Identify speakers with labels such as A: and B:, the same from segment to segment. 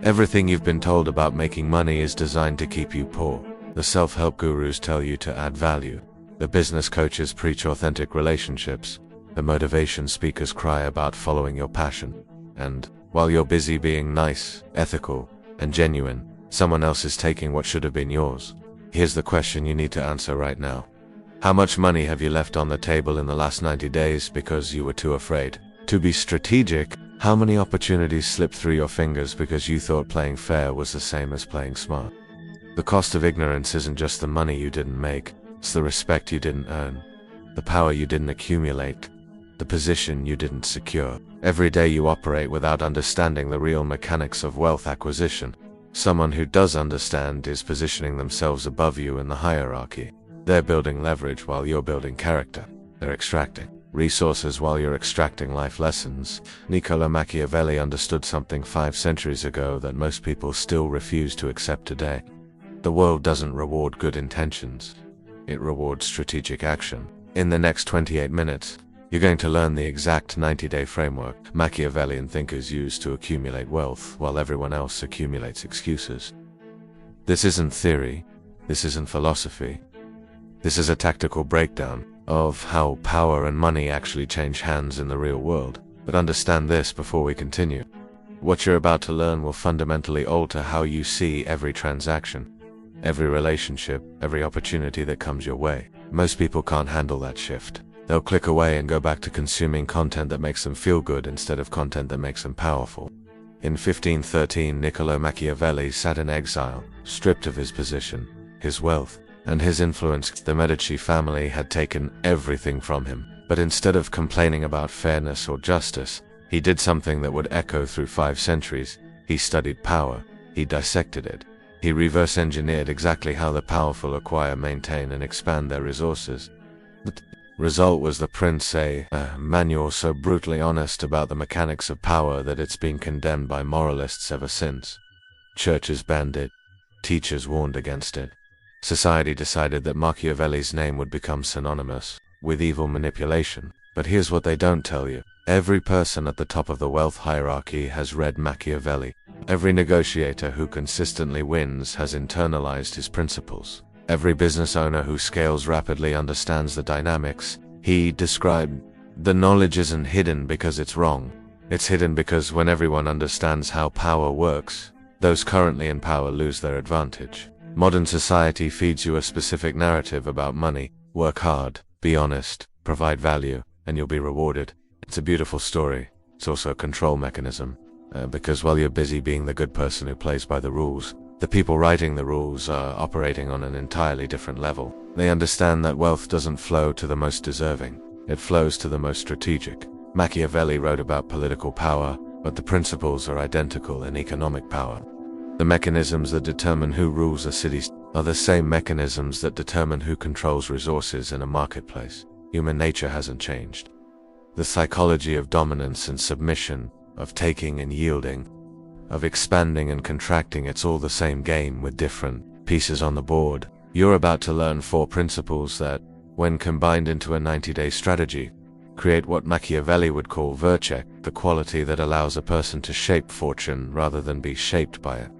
A: Everything you've been told about making money is designed to keep you poor. The self-help gurus tell you to add value. The business coaches preach authentic relationships. The motivation speakers cry about following your passion. And while you're busy being nice, ethical, and genuine, someone else is taking what should have been yours. Here's the question you need to answer right now. How much money have you left on the table in the last 90 days because you were too afraid to be strategic? How many opportunities slipped through your fingers because you thought playing fair was the same as playing smart? The cost of ignorance isn't just the money you didn't make, it's the respect you didn't earn, the power you didn't accumulate, the position you didn't secure. Every day you operate without understanding the real mechanics of wealth acquisition. Someone who does understand is positioning themselves above you in the hierarchy. They're building leverage while you're building character. They're extracting resources while you're extracting life lessons. Niccolo Machiavelli understood something 5 centuries ago that most people still refuse to accept today. The world doesn't reward good intentions. It rewards strategic action. In the next 28 minutes, you're going to learn the exact 90-day framework Machiavellian thinkers use to accumulate wealth while everyone else accumulates excuses. This isn't theory. This isn't philosophy. This is a tactical breakdown of how power and money actually change hands in the real world. But understand this before we continue. What you're about to learn will fundamentally alter how you see every transaction, every relationship, every opportunity that comes your way. Most people can't handle that shift. They'll click away and go back to consuming content that makes them feel good instead of content that makes them powerful. In 1513, Niccolo Machiavelli sat in exile, stripped of his position, his wealth, and his influence. The Medici family had taken everything from him. But instead of complaining about fairness or justice, he did something that would echo through 5 centuries. He studied power. He dissected it. He reverse-engineered exactly how the powerful acquire, maintain, and expand their resources. The result was the Prince, a manual so brutally honest about the mechanics of power that it's been condemned by moralists ever since. Churches banned it. Teachers warned against it. Society decided that Machiavelli's name would become synonymous with evil manipulation. But here's what they don't tell you. Every person at the top of the wealth hierarchy has read Machiavelli. Every negotiator who consistently wins has internalized his principles. Every business owner who scales rapidly understands the dynamics. He described, the knowledge isn't hidden because it's wrong. It's hidden because when everyone understands how power works, those currently in power lose their advantage. Modern society feeds you a specific narrative about money. Work hard, be honest, provide value, and you'll be rewarded. It's a beautiful story. It's also a control mechanism. Because while you're busy being the good person who plays by the rules, the people writing the rules are operating on an entirely different level. They understand that wealth doesn't flow to the most deserving. It flows to the most strategic. Machiavelli wrote about political power, but the principles are identical in economic power. The mechanisms that determine who rules a city are the same mechanisms that determine who controls resources in a marketplace. Human nature hasn't changed. The psychology of dominance and submission, of taking and yielding, of expanding and contracting, it's all the same game with different pieces on the board. You're about to learn 4 principles that, when combined into a 90-day strategy, create what Machiavelli would call virtue, the quality that allows a person to shape fortune rather than be shaped by it.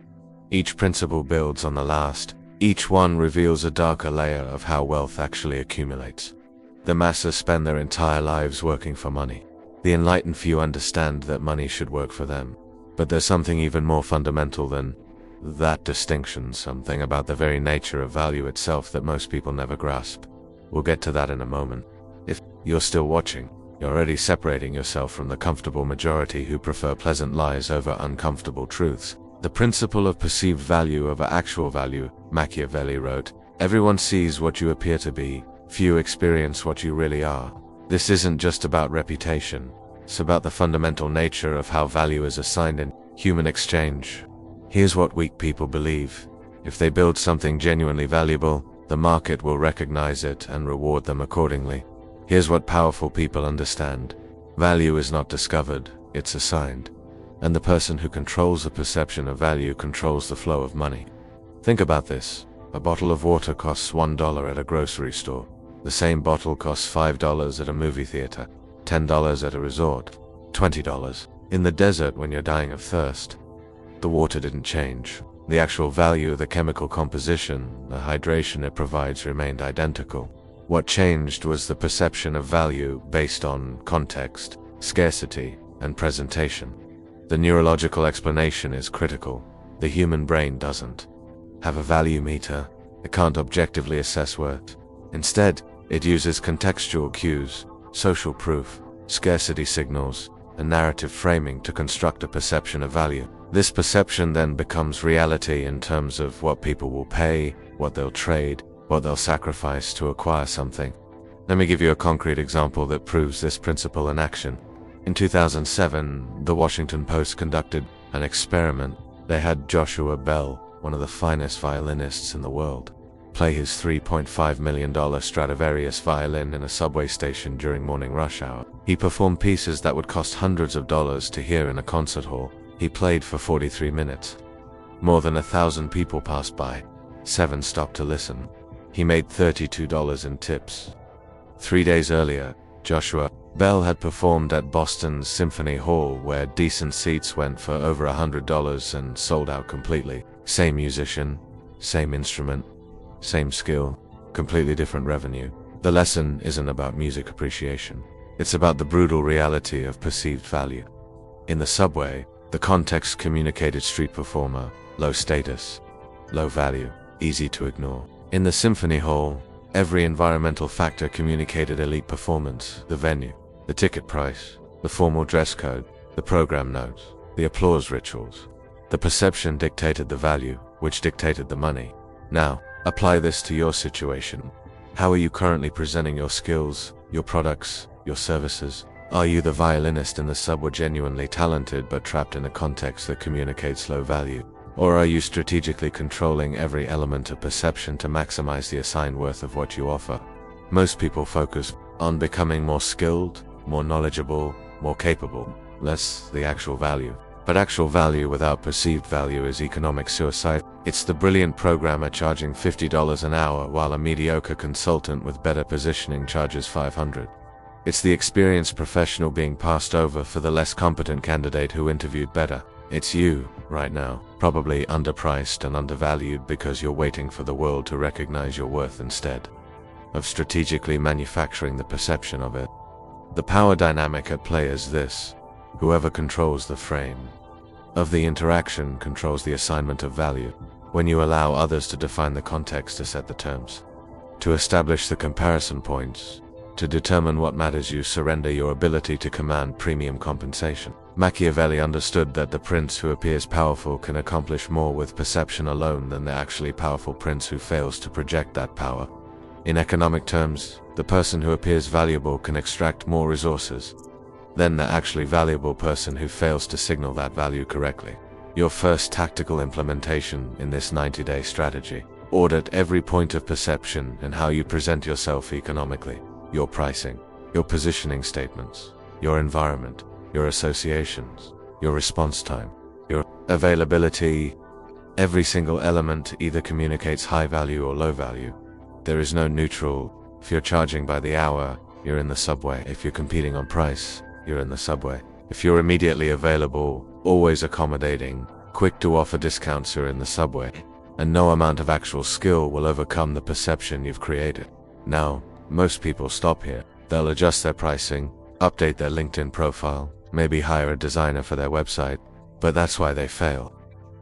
A: Each principle builds on the last. Each one reveals a darker layer of how wealth actually accumulates. The masses spend their entire lives working for money. The enlightened few understand that money should work for them. But there's something even more fundamental than that distinction, something about the very nature of value itself that most people never grasp. We'll get to that in a moment. If you're still watching, you're already separating yourself from the comfortable majority who prefer pleasant lies over uncomfortable truths. The principle of perceived value over actual value, Machiavelli wrote, everyone sees what you appear to be, few experience what you really are. This isn't just about reputation, it's about the fundamental nature of how value is assigned in human exchange. Here's what weak people believe. If they build something genuinely valuable, the market will recognize it and reward them accordingly. Here's what powerful people understand. Value is not discovered, it's assigned. And the person who controls the perception of value controls the flow of money. Think about this. A bottle of water costs $1 at a grocery store. The same bottle costs $5 at a movie theater, $10 at a resort, $20 in the desert when you're dying of thirst. The water didn't change. The actual value of the chemical composition, the hydration it provides, remained identical. What changed was the perception of value based on context, scarcity, and presentation. The neurological explanation is critical. The human brain doesn't have a value meter. It can't objectively assess worth. Instead, it uses contextual cues, social proof, scarcity signals, and narrative framing to construct a perception of value. This perception then becomes reality in terms of what people will pay, what they'll trade, what they'll sacrifice to acquire something. Let me give you a concrete example that proves this principle in action. In 2007, the Washington Post conducted an experiment. They had Joshua Bell, one of the finest violinists in the world, play his $3.5 million Stradivarius violin in a subway station during morning rush hour. He performed pieces that would cost hundreds of dollars to hear in a concert hall. He played for 43 minutes. More than 1,000 people passed by. 7 stopped to listen. He made $32 in tips. 3 days earlier, Joshua Bell had performed at Boston's Symphony Hall, where decent seats went for over $100 and sold out completely. Same musician, same instrument, same skill, completely different revenue. The lesson isn't about music appreciation. It's about the brutal reality of perceived value. In the subway, the context communicated street performer, low status, low value, easy to ignore. In the Symphony Hall, every environmental factor communicated elite performance: the venue, the ticket price, the formal dress code, the program notes, the applause rituals. The perception dictated the value, which dictated the money. Now, apply this to your situation. How are you currently presenting your skills, your products, your services? Are you the violinist in the subway, genuinely talented but trapped in a context that communicates low value? Or are you strategically controlling every element of perception to maximize the assigned worth of what you offer? Most people focus on becoming more skilled, more knowledgeable, more capable, less the actual value. But actual value without perceived value is economic suicide. It's the brilliant programmer charging $50 an hour while a mediocre consultant with better positioning charges $500. It's the experienced professional being passed over for the less competent candidate who interviewed better. It's you, right now, probably underpriced and undervalued because you're waiting for the world to recognize your worth instead of strategically manufacturing the perception of it. The power dynamic at play is this: whoever controls the frame of the interaction controls the assignment of value. When you allow others to define the context, to set the terms, to establish the comparison points, to determine what matters, you surrender your ability to command premium compensation. Machiavelli understood that the prince who appears powerful can accomplish more with perception alone than the actually powerful prince who fails to project that power. In economic terms, the person who appears valuable can extract more resources than the actually valuable person who fails to signal that value correctly. Your first tactical implementation in this 90-day strategy: audit every point of perception and how you present yourself economically. Your pricing, your positioning statements, your environment, your associations, your response time, your availability. Every single element either communicates high value or low value. There is no neutral. If you're charging by the hour, you're in the subway. If you're competing on price, you're in the subway. If you're immediately available, always accommodating, quick to offer discounts, you're in the subway. And no amount of actual skill will overcome the perception you've created. Now, most people stop here. They'll adjust their pricing, update their LinkedIn profile, maybe hire a designer for their website, but that's why they fail.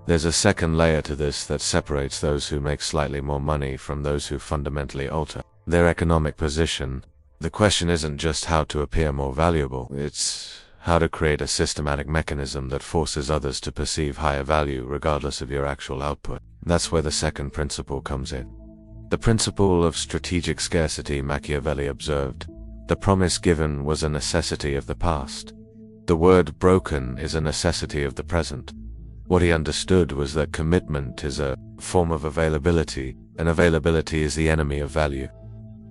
A: There's a second layer to this that separates those who make slightly more money from those who fundamentally alter their economic position. The question isn't just how to appear more valuable, it's how to create a systematic mechanism that forces others to perceive higher value regardless of your actual output. That's where the second principle comes in. The principle of strategic scarcity. Machiavelli observed, the promise given was a necessity of the past. The word broken is a necessity of the present. What he understood was that commitment is a form of availability, and availability is the enemy of value.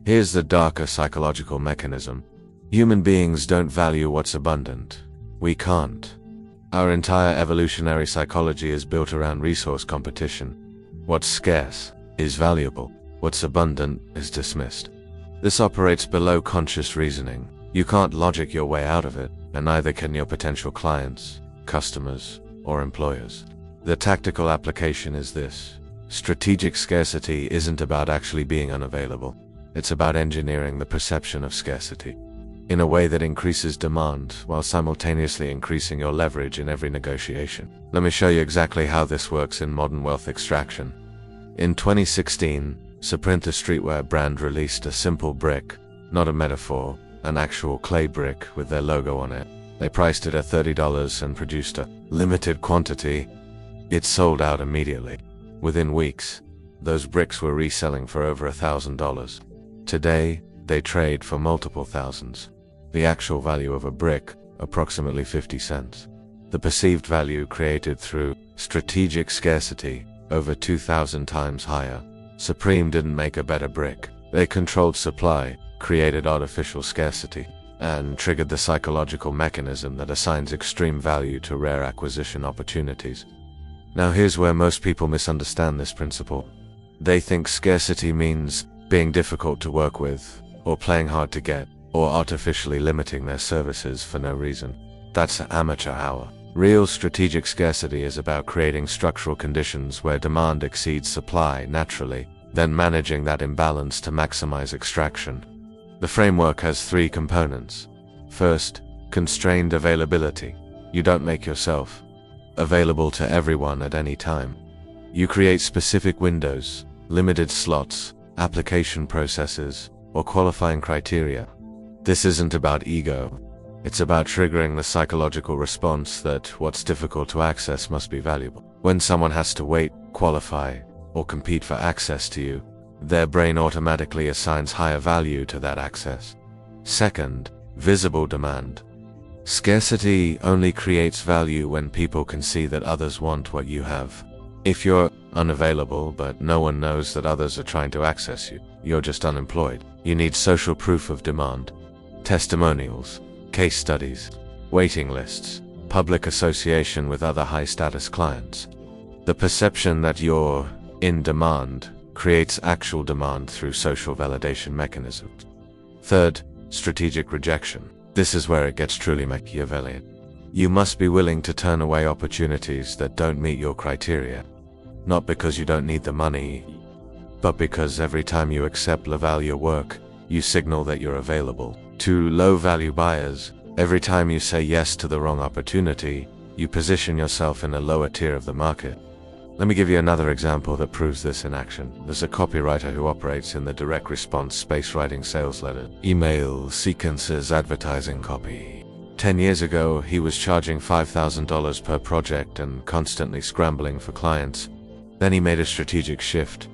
A: Here's the darker psychological mechanism. Human beings don't value what's abundant. We can't. Our entire evolutionary psychology is built around resource competition. What's scarce is valuable. What's abundant is dismissed. This operates below conscious reasoning. You can't logic your way out of it, and neither can your potential clients, customers, or employers. The tactical application is this. Strategic scarcity isn't about actually being unavailable. It's about engineering the perception of scarcity in a way that increases demand while simultaneously increasing your leverage in every negotiation. Let me show you exactly how this works in modern wealth extraction. In 2016, Sprint, the streetwear brand, released a simple brick, not a metaphor, an actual clay brick with their logo on it. They priced it at $30 and produced a limited quantity. It sold out immediately. Within weeks, those bricks were reselling for over $1,000. Today, they trade for multiple thousands. The actual value of a brick, approximately 50 cents. The perceived value created through strategic scarcity, over 2,000 times higher. Supreme didn't make a better brick. They controlled supply, created artificial scarcity, and triggered the psychological mechanism that assigns extreme value to rare acquisition opportunities. Now here's where most people misunderstand this principle. They think scarcity means being difficult to work with, or playing hard to get, or artificially limiting their services for no reason. That's amateur hour. Real strategic scarcity is about creating structural conditions where demand exceeds supply naturally, then managing that imbalance to maximize extraction. The framework has three components. First, constrained availability. You don't make yourself available to everyone at any time. You create specific windows, limited slots, application processes, or qualifying criteria. This isn't about ego. It's about triggering the psychological response that what's difficult to access must be valuable. When someone has to wait, qualify, or compete for access to you, their brain automatically assigns higher value to that access. Second, visible demand. Scarcity only creates value when people can see that others want what you have. If you're unavailable but no one knows that others are trying to access you, you're just unemployed. You need social proof of demand. Testimonials, case studies, waiting lists, public association with other high-status clients. The perception that you're in demand creates actual demand through social validation mechanisms. Third, strategic rejection. This is where it gets truly Machiavellian. You must be willing to turn away opportunities that don't meet your criteria. Not because you don't need the money, but because every time you accept low-value work, you signal that you're available. To low-value buyers, every time you say yes to the wrong opportunity, you position yourself in a lower tier of the market. Let me give you another example that proves this in action. There's a copywriter who operates in the direct response space, writing sales letters, email sequences, advertising copy. 10 years ago, he was charging $5,000 per project and constantly scrambling for clients. Then he made a strategic shift.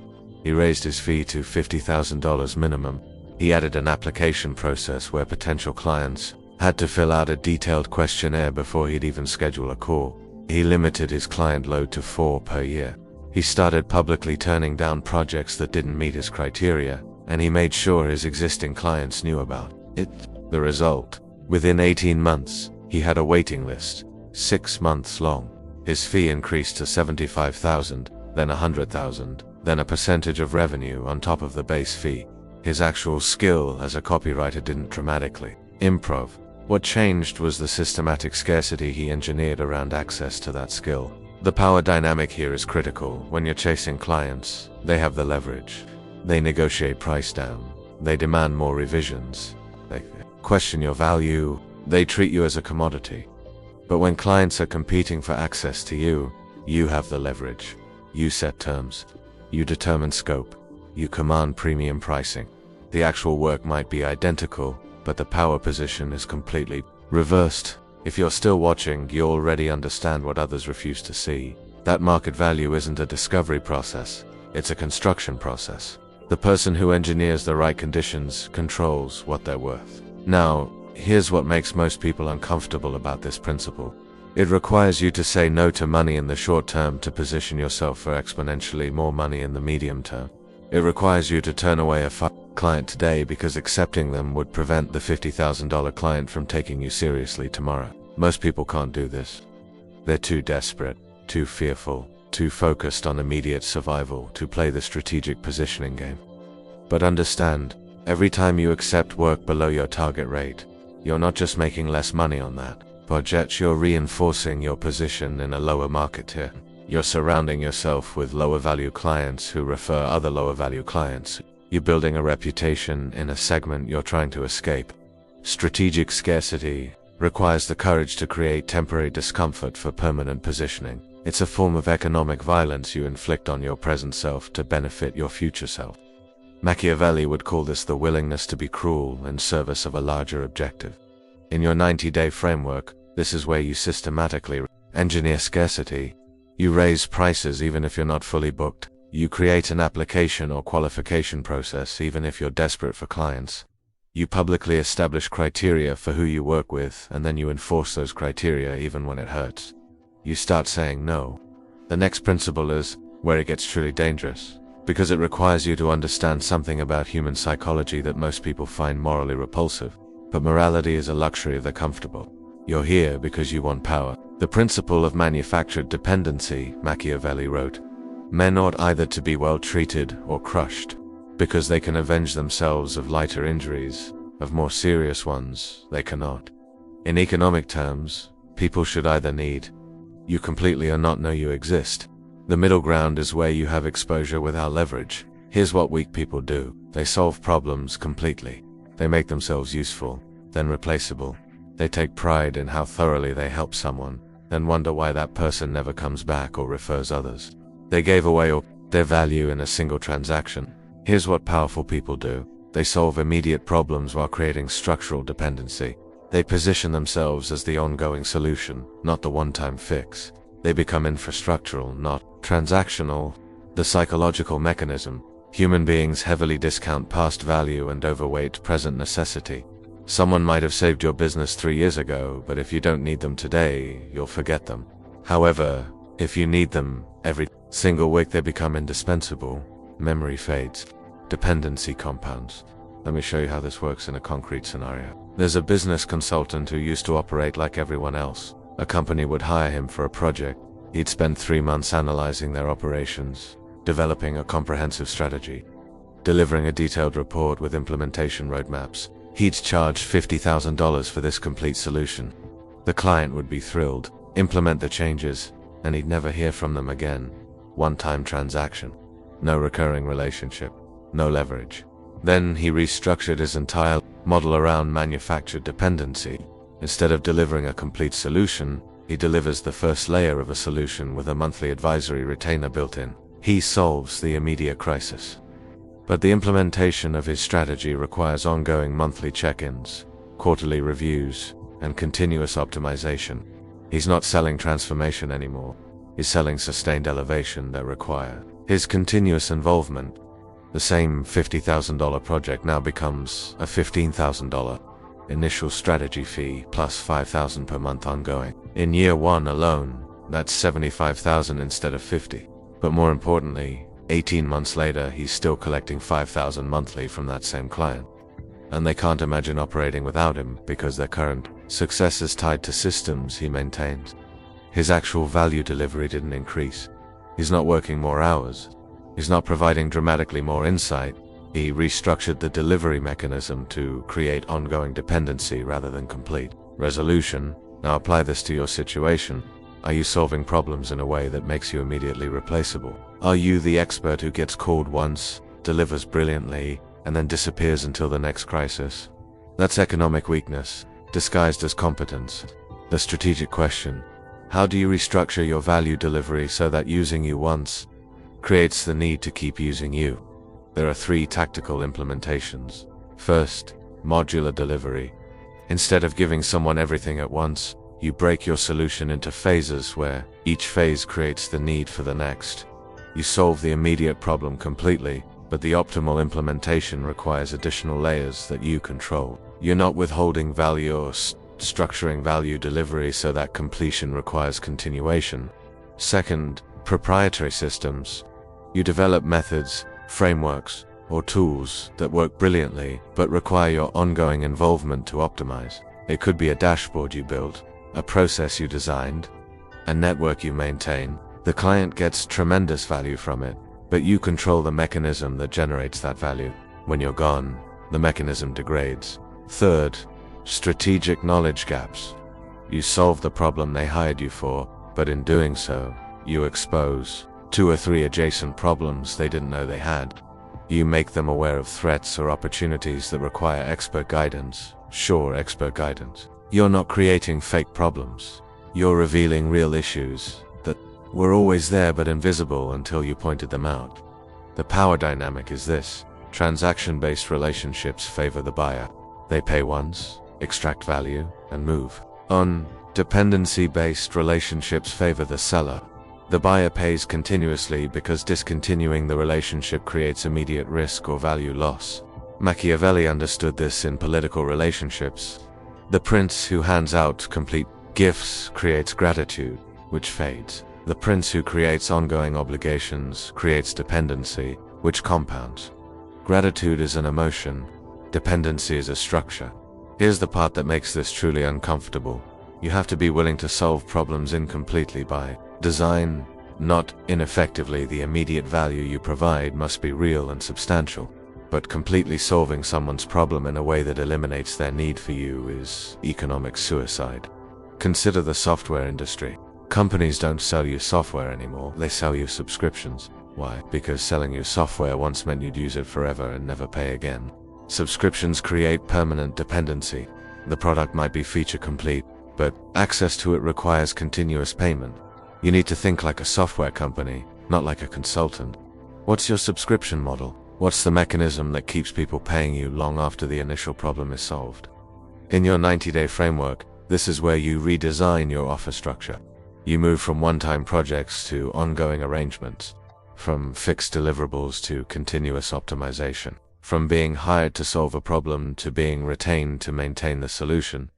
A: He raised his fee to $50,000 minimum. He added an application process where potential clients had to fill out a detailed questionnaire before he'd even schedule a call. He limited his client load to 4 per year. He started publicly turning down projects that didn't meet his criteria, and he made sure his existing clients knew about it. The result? Within 18 months, he had a waiting list, 6 months long. His fee increased to $75,000, then $100,000, then a percentage of revenue on top of the base fee. His actual skill as a copywriter didn't dramatically improve. What changed was the systematic scarcity he engineered around access to that skill. The power dynamic here is critical. When you're chasing clients, they have the leverage. They negotiate price down. They demand more revisions. They question your value. They treat you as a commodity. But when clients are competing for access to you, you have the leverage. You set terms. You determine scope. You command premium pricing. The actual work might be identical, but the power position is completely reversed. If you're still watching, you already understand what others refuse to see. That market value isn't a discovery process, it's a construction process. The person who engineers the right conditions controls what they're worth. Now, here's what makes most people uncomfortable about this principle. It requires you to say no to money in the short term to position yourself for exponentially more money in the medium term. It requires you to turn away a client today because accepting them would prevent the $50,000 client from taking you seriously tomorrow. Most people can't do this. They're too desperate, too fearful, too focused on immediate survival to play the strategic positioning game. But understand, every time you accept work below your target rate, you're not just making less money on that, but you're reinforcing your position in a lower market tier. You're surrounding yourself with lower value clients who refer other lower value clients. You're building a reputation in a segment you're trying to escape. Strategic scarcity requires the courage to create temporary discomfort for permanent positioning. It's a form of economic violence you inflict on your present self to benefit your future self. Machiavelli would call this the willingness to be cruel in service of a larger objective. In your 90-day framework, this is where you systematically engineer scarcity. You raise prices even if you're not fully booked. You create an application or qualification process even if you're desperate for clients. You publicly establish criteria for who you work with, and then you enforce those criteria even when it hurts. You start saying no. The next principle is where it gets truly dangerous, because it requires you to understand something about human psychology that most people find morally repulsive. But morality is a luxury of the comfortable. You're here because you want power. The principle of manufactured dependency, Machiavelli wrote. Men ought either to be well treated or crushed, because they can avenge themselves of lighter injuries, of more serious ones they cannot. In economic terms, people should either need you completely or not know you exist. The middle ground is where you have exposure without leverage. Here's what weak people do. They solve problems completely. They make themselves useful, then replaceable. They take pride in how thoroughly they help someone, then wonder why that person never comes back or refers others. They gave away all their value in a single transaction. Here's what powerful people do. They solve immediate problems while creating structural dependency. They position themselves as the ongoing solution, not the one-time fix. They become infrastructural, not transactional. The psychological mechanism. Human beings heavily discount past value and overweight present necessity. Someone might have saved your business 3 years ago, but if you don't need them today, you'll forget them. However, if you need them every single week, they become indispensable. Memory fades. Dependency compounds. Let me show you how this works in a concrete scenario. There's a business consultant who used to operate like everyone else. A company would hire him for a project. He'd spend 3 months analyzing their operations, developing a comprehensive strategy, delivering a detailed report with implementation roadmaps. He'd charge $50,000 for this complete solution. The client would be thrilled, implement the changes, and he'd never hear from them again. One-time transaction. No recurring relationship. No leverage. Then he restructured his entire model around manufactured dependency. Instead of delivering a complete solution, he delivers the first layer of a solution with a monthly advisory retainer built in. He solves the immediate crisis. But the implementation of his strategy requires ongoing monthly check-ins, quarterly reviews, and continuous optimization. He's not selling transformation anymore. He's selling sustained elevation that require his continuous involvement. The same $50,000 project now becomes a $15,000 initial strategy fee plus $5,000 per month ongoing. In year 1 alone, that's $75,000 instead of $50,000. But more importantly, 18 months later, he's still collecting $5,000 monthly from that same client. And they can't imagine operating without him because their current success is tied to systems he maintains. His actual value delivery didn't increase. He's not working more hours. He's not providing dramatically more insight. He restructured the delivery mechanism to create ongoing dependency rather than complete resolution. Now apply this to your situation. Are you solving problems in a way that makes you immediately replaceable? Are you the expert who gets called once, delivers brilliantly, and then disappears until the next crisis? That's economic weakness, disguised as competence. The strategic question: how do you restructure your value delivery so that using you once creates the need to keep using you? There are 3 tactical implementations. First, modular delivery. Instead of giving someone everything at once, you break your solution into phases where each phase creates the need for the next. You solve the immediate problem completely, but the optimal implementation requires additional layers that you control. You're not withholding value or structuring value delivery so that completion requires continuation. Second, proprietary systems. You develop methods, frameworks, or tools that work brilliantly but require your ongoing involvement to optimize. It could be a dashboard you built, a process you designed, a network you maintain. The client gets tremendous value from it, but you control the mechanism that generates that value. When you're gone, the mechanism degrades. Third, strategic knowledge gaps. You solve the problem they hired you for, but in doing so, You expose 2 or 3 adjacent problems they didn't know they had. You make them aware of threats or opportunities that require expert guidance. Sure, expert guidance. You're not creating fake problems. You're revealing real issues that were always there but invisible until you pointed them out. The power dynamic is this. Transaction-based relationships favor the buyer. They pay once, extract value, and move on. Dependency-based relationships favor the seller. The buyer pays continuously because discontinuing the relationship creates immediate risk or value loss. Machiavelli understood this in political relationships. The prince who hands out complete gifts creates gratitude, which fades. The prince who creates ongoing obligations creates dependency, which compounds. Gratitude is an emotion. Dependency is a structure. Here's the part that makes this truly uncomfortable. You have to be willing to solve problems incompletely by design, not ineffectively. The immediate value you provide must be real and substantial. But completely solving someone's problem in a way that eliminates their need for you is economic suicide. Consider the software industry. Companies don't sell you software anymore, they sell you subscriptions. Why? Because selling you software once meant you'd use it forever and never pay again. Subscriptions create permanent dependency. The product might be feature complete, but access to it requires continuous payment. You need to think like a software company, not like a consultant. What's your subscription model? What's the mechanism that keeps people paying you long after the initial problem is solved? In your 90-day framework, this is where you redesign your offer structure. You move from one-time projects to ongoing arrangements, from fixed deliverables to continuous optimization, from being hired to solve a problem to being retained to maintain the solution.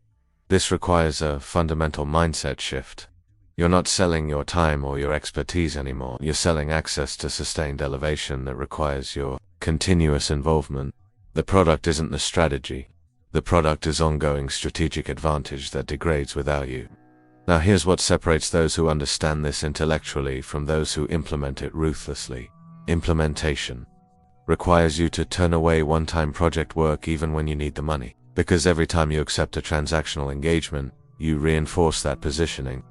A: This requires a fundamental mindset shift. You're not selling your time or your expertise anymore. You're selling access to sustained elevation that requires your continuous involvement. The product isn't the strategy. The product is ongoing strategic advantage that degrades without you. Now here's what separates those who understand this intellectually from those who implement it ruthlessly. Implementation requires you to turn away one-time project work even when you need the money. Because every time you accept a transactional engagement, you reinforce that positioning.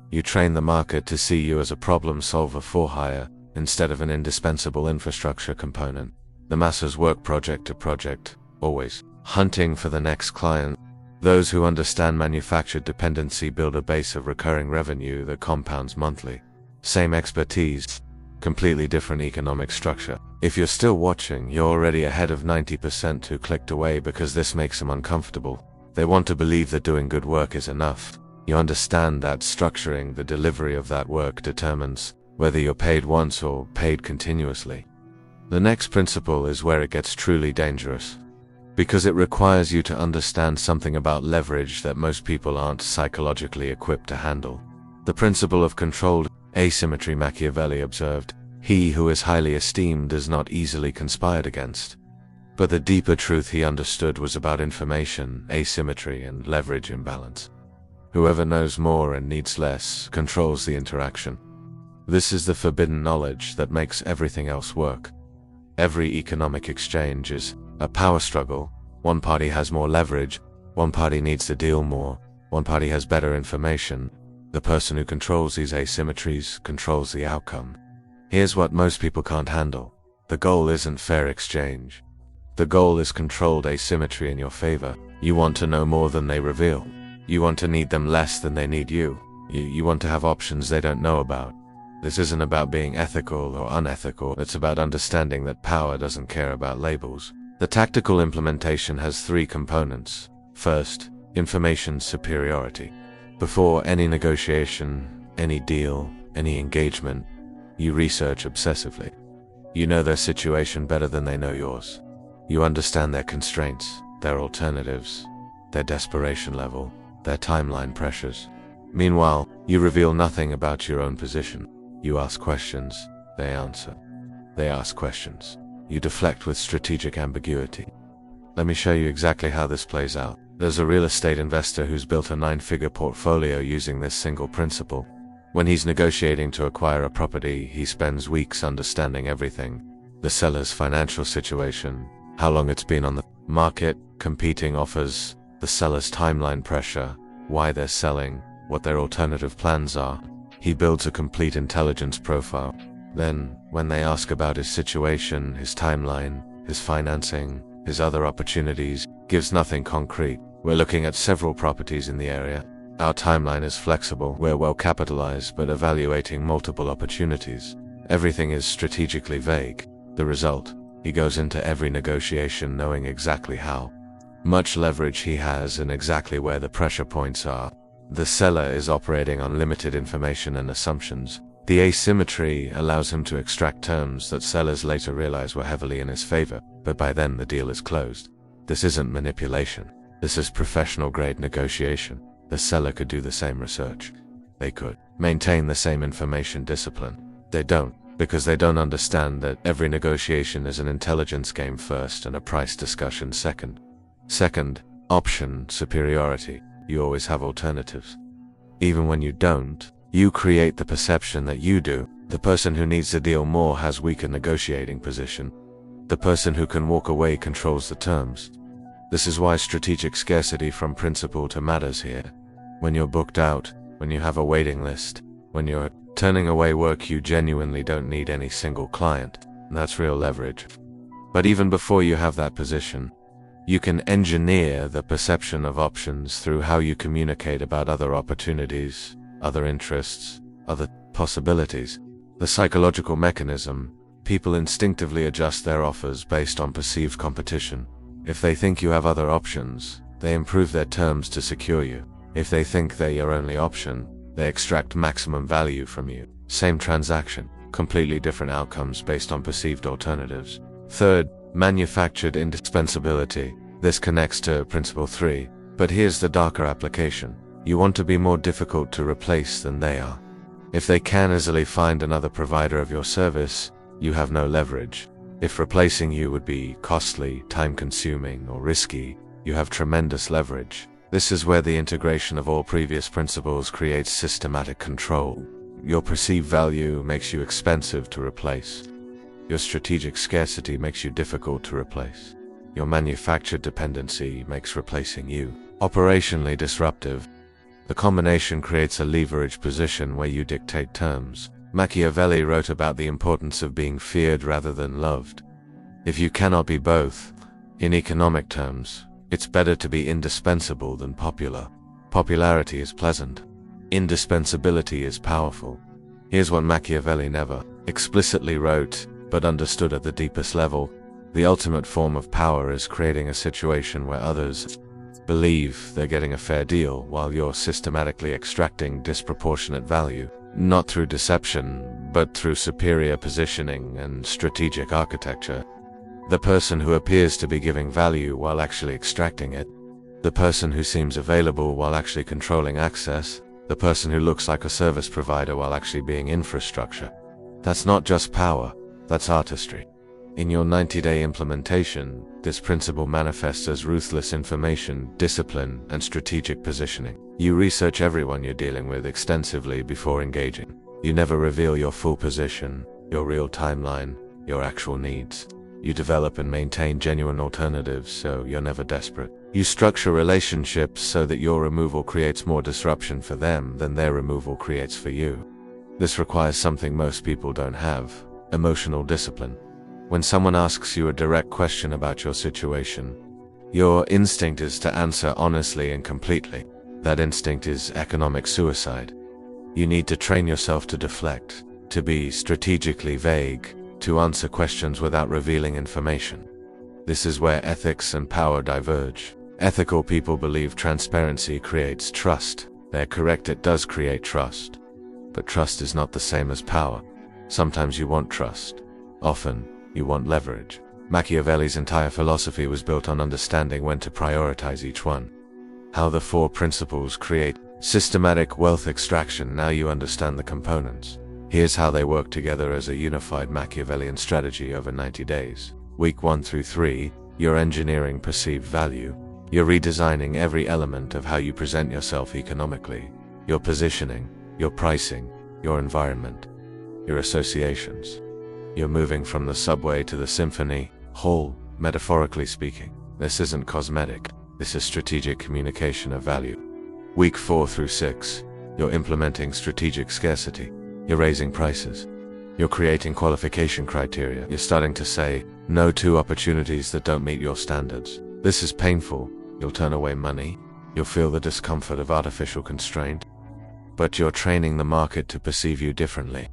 A: You train the market to see you as a problem solver for hire, instead of an indispensable infrastructure component. The masses work project to project, always hunting for the next client. Those who understand manufactured dependency build a base of recurring revenue that compounds monthly. Same expertise, completely different economic structure. If you're still watching, you're already ahead of 90% who clicked away because this makes them uncomfortable. They want to believe that doing good work is enough. You understand that structuring the delivery of that work determines whether you're paid once or paid continuously. The next principle is where it gets truly dangerous, because it requires you to understand something about leverage that most people aren't psychologically equipped to handle. The principle of controlled asymmetry. Machiavelli observed, "He who is highly esteemed is not easily conspired against." But the deeper truth he understood was about information, asymmetry, and leverage imbalance. Whoever knows more and needs less controls the interaction. This is the forbidden knowledge that makes everything else work. Every economic exchange is a power struggle. One party has more leverage, one party needs to deal more, one party has better information. The person who controls these asymmetries controls the outcome. Here's what most people can't handle. The goal isn't fair exchange. The goal is controlled asymmetry in your favor. You want to know more than they reveal. You want to need them less than they need you. You want to have options they don't know about. This isn't about being ethical or unethical. It's about understanding that power doesn't care about labels. The tactical implementation has 3 components. First, information superiority. Before any negotiation, any deal, any engagement, you research obsessively. You know their situation better than they know yours. You understand their constraints, their alternatives, their desperation level, their timeline pressures. Meanwhile, you reveal nothing about your own position. You ask questions, they answer. They ask questions. You deflect with strategic ambiguity. Let me show you exactly how this plays out. There's a real estate investor who's built a 9-figure portfolio using this single principle. When he's negotiating to acquire a property, he spends weeks understanding everything. The seller's financial situation, how long it's been on the market, competing offers, the seller's timeline pressure, why they're selling, what their alternative plans are. He builds a complete intelligence profile. Then, when they ask about his situation, his timeline, his financing, his other opportunities, gives nothing concrete. We're looking at several properties in the area. Our timeline is flexible. We're well capitalized, but evaluating multiple opportunities. Everything is strategically vague. The result, he goes into every negotiation knowing exactly how much leverage he has and exactly where the pressure points are. The seller is operating on limited information and assumptions. The asymmetry allows him to extract terms that sellers later realize were heavily in his favor, but by then the deal is closed. This isn't manipulation. This is professional-grade negotiation. The seller could do the same research. They could maintain the same information discipline. They don't, because they don't understand that every negotiation is an intelligence game first and a price discussion second. Second, option superiority. You always have alternatives. Even when you don't, you create the perception that you do. The person who needs the deal more has weaker negotiating position. The person who can walk away controls the terms. This is why strategic scarcity from principle to matters here. When you're booked out, when you have a waiting list, when you're turning away work you genuinely don't need any single client, that's real leverage. But even before you have that position, you can engineer the perception of options through how you communicate about other opportunities, other interests, other possibilities. The psychological mechanism, people instinctively adjust their offers based on perceived competition. If they think you have other options, they improve their terms to secure you. If they think they're your only option, they extract maximum value from you. Same transaction, completely different outcomes based on perceived alternatives. Third, manufactured indispensability. This connects to principle 3, but here's the darker application. You want to be more difficult to replace than they are. If they can easily find another provider of your service, you have no leverage. If replacing you would be costly, time-consuming, or risky, you have tremendous leverage. This is where the integration of all previous principles creates systematic control. Your perceived value makes you expensive to replace. Your strategic scarcity makes you difficult to replace. Your manufactured dependency makes replacing you operationally disruptive. The combination creates a leverage position where you dictate terms. Machiavelli wrote about the importance of being feared rather than loved. If you cannot be both, in economic terms, it's better to be indispensable than popular. Popularity is pleasant. Indispensability is powerful. Here's what Machiavelli never explicitly wrote, but understood at the deepest level. The ultimate form of power is creating a situation where others believe they're getting a fair deal while you're systematically extracting disproportionate value, not through deception, but through superior positioning and strategic architecture. The person who appears to be giving value while actually extracting it. The person who seems available while actually controlling access. The person who looks like a service provider while actually being infrastructure. That's not just power, that's artistry. In your 90-day implementation, this principle manifests as ruthless information, discipline, and strategic positioning. You research everyone you're dealing with extensively before engaging. You never reveal your full position, your real timeline, your actual needs. You develop and maintain genuine alternatives so you're never desperate. You structure relationships so that your removal creates more disruption for them than their removal creates for you. This requires something most people don't have: emotional discipline. When someone asks you a direct question about your situation, your instinct is to answer honestly and completely. That instinct is economic suicide. You need to train yourself to deflect, to be strategically vague, to answer questions without revealing information. This is where ethics and power diverge. Ethical people believe transparency creates trust. They're correct, it does create trust. But trust is not the same as power. Sometimes you want trust. Often, you want leverage. Machiavelli's entire philosophy was built on understanding when to prioritize each one. How the 4 principles create systematic wealth extraction. Now you understand the components. Here's how they work together as a unified Machiavellian strategy over 90 days. Week 1 through 3, you're engineering perceived value. You're redesigning every element of how you present yourself economically. Your positioning, your pricing, your environment, your associations. You're moving from the subway to the symphony hall, metaphorically speaking. This isn't cosmetic. This is strategic communication of value. Week 4 through 6, You're implementing strategic scarcity. You're raising prices. You're creating qualification criteria. You're starting to say no to opportunities that don't meet your standards. This is painful. You'll turn away money. You'll feel the discomfort of artificial constraint. But you're training the market to perceive you differently.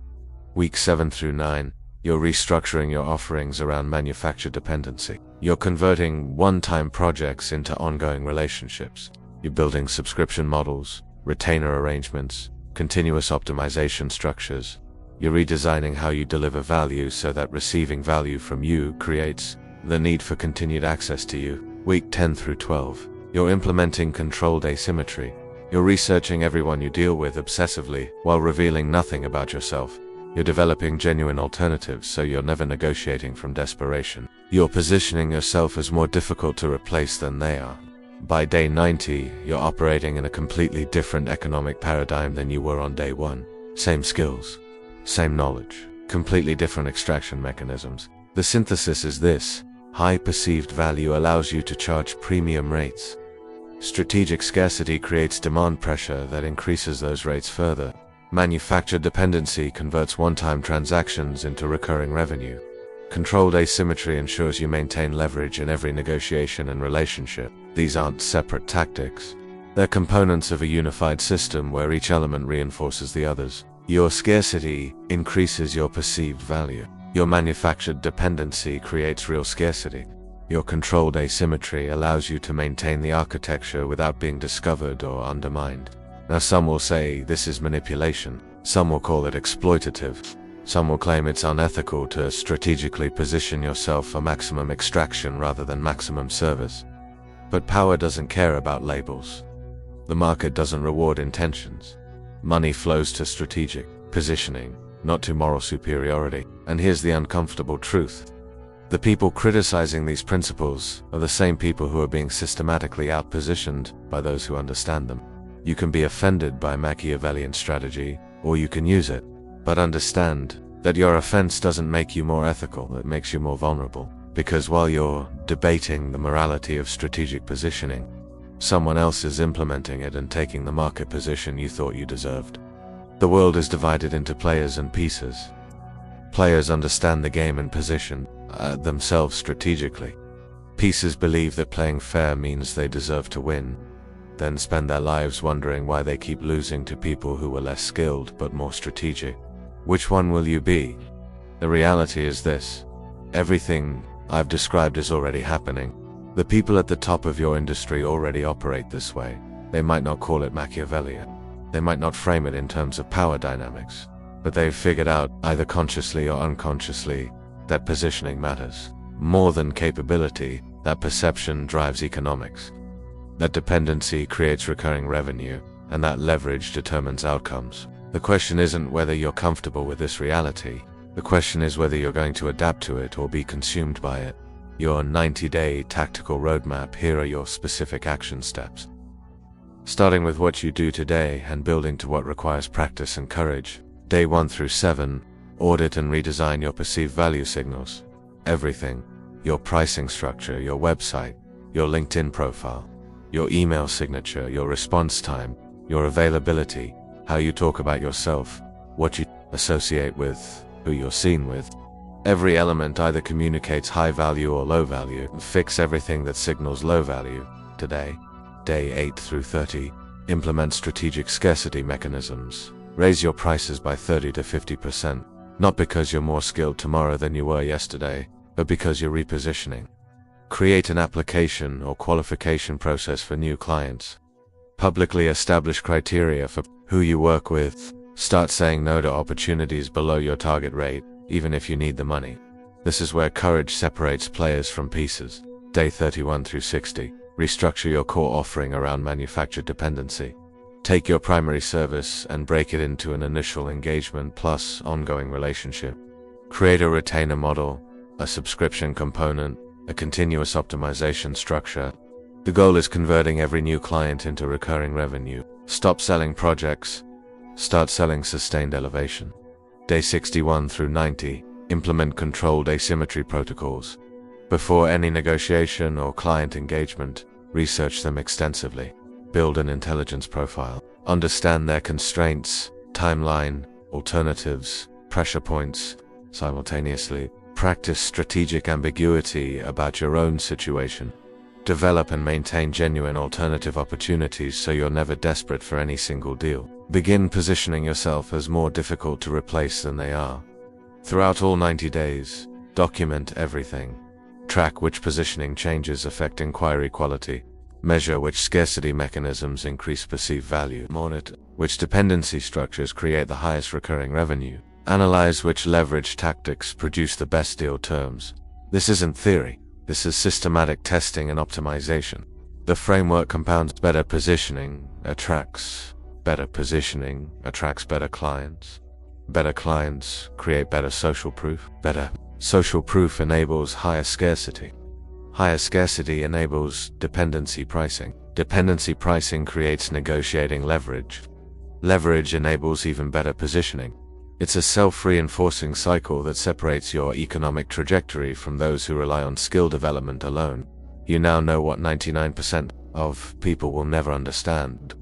A: Week 7 through 9, you're restructuring your offerings around manufacturer dependency. You're converting one-time projects into ongoing relationships. You're building subscription models, retainer arrangements, continuous optimization structures. You're redesigning how you deliver value so that receiving value from you creates the need for continued access to you. Week 10 through 12, you're implementing controlled asymmetry. You're researching everyone you deal with obsessively while revealing nothing about yourself. You're developing genuine alternatives so you're never negotiating from desperation. You're positioning yourself as more difficult to replace than they are. By day 90, you're operating in a completely different economic paradigm than you were on day 1. Same skills, same knowledge, completely different extraction mechanisms. The synthesis is this: high perceived value allows you to charge premium rates. Strategic scarcity creates demand pressure that increases those rates further. Manufacturer dependency converts one-time transactions into recurring revenue. Controlled asymmetry ensures you maintain leverage in every negotiation and relationship. These aren't separate tactics. They're components of a unified system where each element reinforces the others. Your scarcity increases your perceived value. Your manufactured dependency creates real scarcity. Your controlled asymmetry allows you to maintain the architecture without being discovered or undermined. Now, some will say this is manipulation. Some will call it exploitative. Some will claim it's unethical to strategically position yourself for maximum extraction rather than maximum service. But power doesn't care about labels. The market doesn't reward intentions. Money flows to strategic positioning, not to moral superiority. And here's the uncomfortable truth. The people criticizing these principles are the same people who are being systematically outpositioned by those who understand them. You can be offended by Machiavellian strategy, or you can use it. But understand that your offense doesn't make you more ethical, it makes you more vulnerable. Because while you're debating the morality of strategic positioning, someone else is implementing it and taking the market position you thought you deserved. The world is divided into players and pieces. Players understand the game and position themselves strategically. Pieces believe that playing fair means they deserve to win, then spend their lives wondering why they keep losing to people who were less skilled but more strategic. Which one will you be? The reality is this: everything I've described is already happening. The people at the top of your industry already operate this way. They might not call it Machiavellian. They might not frame it in terms of power dynamics, but they've figured out, either consciously or unconsciously, that positioning matters. More than capability, that perception drives economics. That dependency creates recurring revenue, and that leverage determines outcomes. The question isn't whether you're comfortable with this reality. The question is whether you're going to adapt to it or be consumed by it. Your 90-day tactical roadmap, here are your specific action steps. Starting with what you do today and building to what requires practice and courage. Day 1 through 7, audit and redesign your perceived value signals. Everything. Your pricing structure, your website, your LinkedIn profile, your email signature, your response time, your availability, how you talk about yourself, what you associate with, who you're seen with. Every element either communicates high value or low value. Fix everything that signals low value today. Day 8 through 30, implement strategic scarcity mechanisms. Raise your prices by 30 to 50%, not because you're more skilled tomorrow than you were yesterday, but because you're repositioning. Create an application or qualification process for new clients. Publicly establish criteria for who you work with. Start saying no to opportunities below your target rate, even if you need the money. This is where courage separates players from pieces. Day 31 through 60, restructure your core offering around manufactured dependency. Take your primary service and break it into an initial engagement plus ongoing relationship. Create a retainer model, a subscription component, a continuous optimization structure. The goal is converting every new client into recurring revenue. Stop selling projects. Start selling sustained elevation. Day 61 through 90, implement controlled asymmetry protocols. Before any negotiation or client engagement, research them extensively. Build an intelligence profile. Understand their constraints, timeline, alternatives, pressure points, simultaneously. Practice strategic ambiguity about your own situation. Develop and maintain genuine alternative opportunities so you're never desperate for any single deal. Begin positioning yourself as more difficult to replace than they are. Throughout all 90 days, document everything. Track which positioning changes affect inquiry quality. Measure which scarcity mechanisms increase perceived value. Monitor which dependency structures create the highest recurring revenue. Analyze which leverage tactics produce the best deal terms. This isn't theory. This is systematic testing and optimization. The framework compounds better positioning, attracts better positioning, attracts better clients. Better clients create better social proof. Better social proof enables higher scarcity. Higher scarcity enables dependency pricing. Dependency pricing creates negotiating leverage. Leverage enables even better positioning. It's a self-reinforcing cycle that separates your economic trajectory from those who rely on skill development alone. You now know what 99% of people will never understand.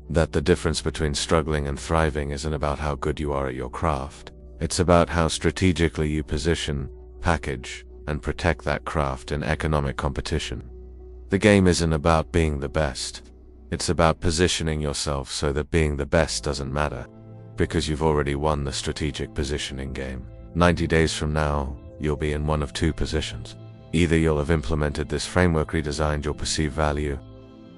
A: That the difference between struggling and thriving isn't about how good you are at your craft. It's about how strategically you position, package, and protect that craft in economic competition. The game isn't about being the best. It's about positioning yourself so that being the best doesn't matter. Because you've already won the strategic positioning game. 90 days from now, you'll be in one of two positions. Either you'll have implemented this framework, redesigned your perceived value,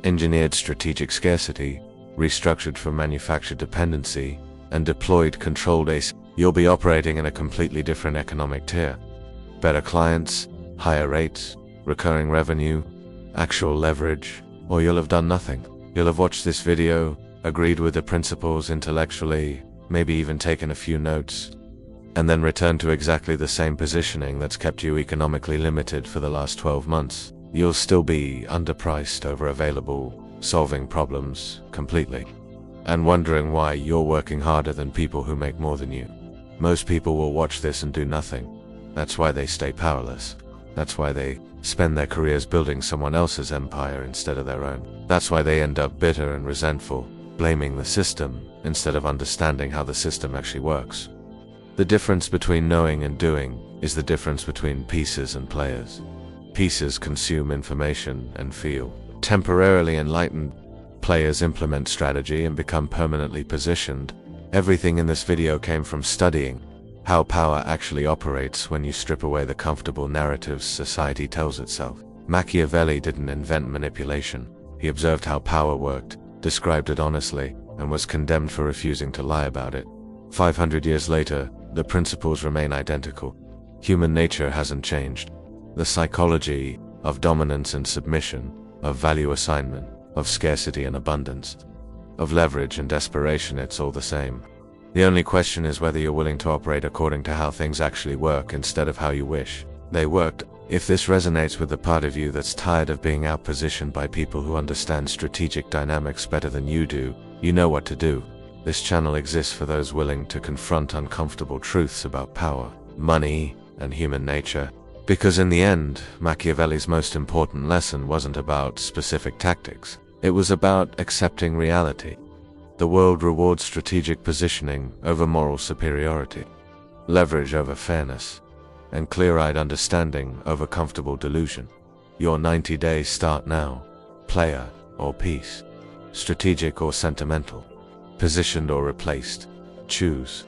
A: engineered strategic scarcity, restructured for manufactured dependency, and deployed controlled ACE. You'll be operating in a completely different economic tier. Better clients, higher rates, recurring revenue, actual leverage, or you'll have done nothing. You'll have watched this video, agreed with the principles intellectually, maybe even taken a few notes, and then returned to exactly the same positioning that's kept you economically limited for the last 12 months. You'll still be underpriced, overavailable, solving problems completely, and wondering why you're working harder than people who make more than you. Most people will watch this and do nothing. That's why they stay powerless. That's why they spend their careers building someone else's empire instead of their own. That's why they end up bitter and resentful, blaming the system instead of understanding how the system actually works. The difference between knowing and doing is the difference between pieces and players. Pieces consume information and feel. Temporarily enlightened, players implement strategy and become permanently positioned. Everything in this video came from studying how power actually operates when you strip away the comfortable narratives society tells itself. Machiavelli didn't invent manipulation. He observed how power worked, described it honestly, and was condemned for refusing to lie about it. 500 years later, the principles remain identical. Human nature hasn't changed. The psychology of dominance and submission, of value assignment, of scarcity and abundance, of leverage and desperation, it's all the same. The only question is whether you're willing to operate according to how things actually work instead of how you wish they worked. If this resonates with the part of you that's tired of being outpositioned by people who understand strategic dynamics better than you do, you know what to do. This channel exists for those willing to confront uncomfortable truths about power, money, and human nature. Because in the end, Machiavelli's most important lesson wasn't about specific tactics. It was about accepting reality. The world rewards strategic positioning over moral superiority, leverage over fairness, and clear-eyed understanding over comfortable delusion. Your 90 days start now. Player or piece, strategic or sentimental, positioned or replaced. Choose.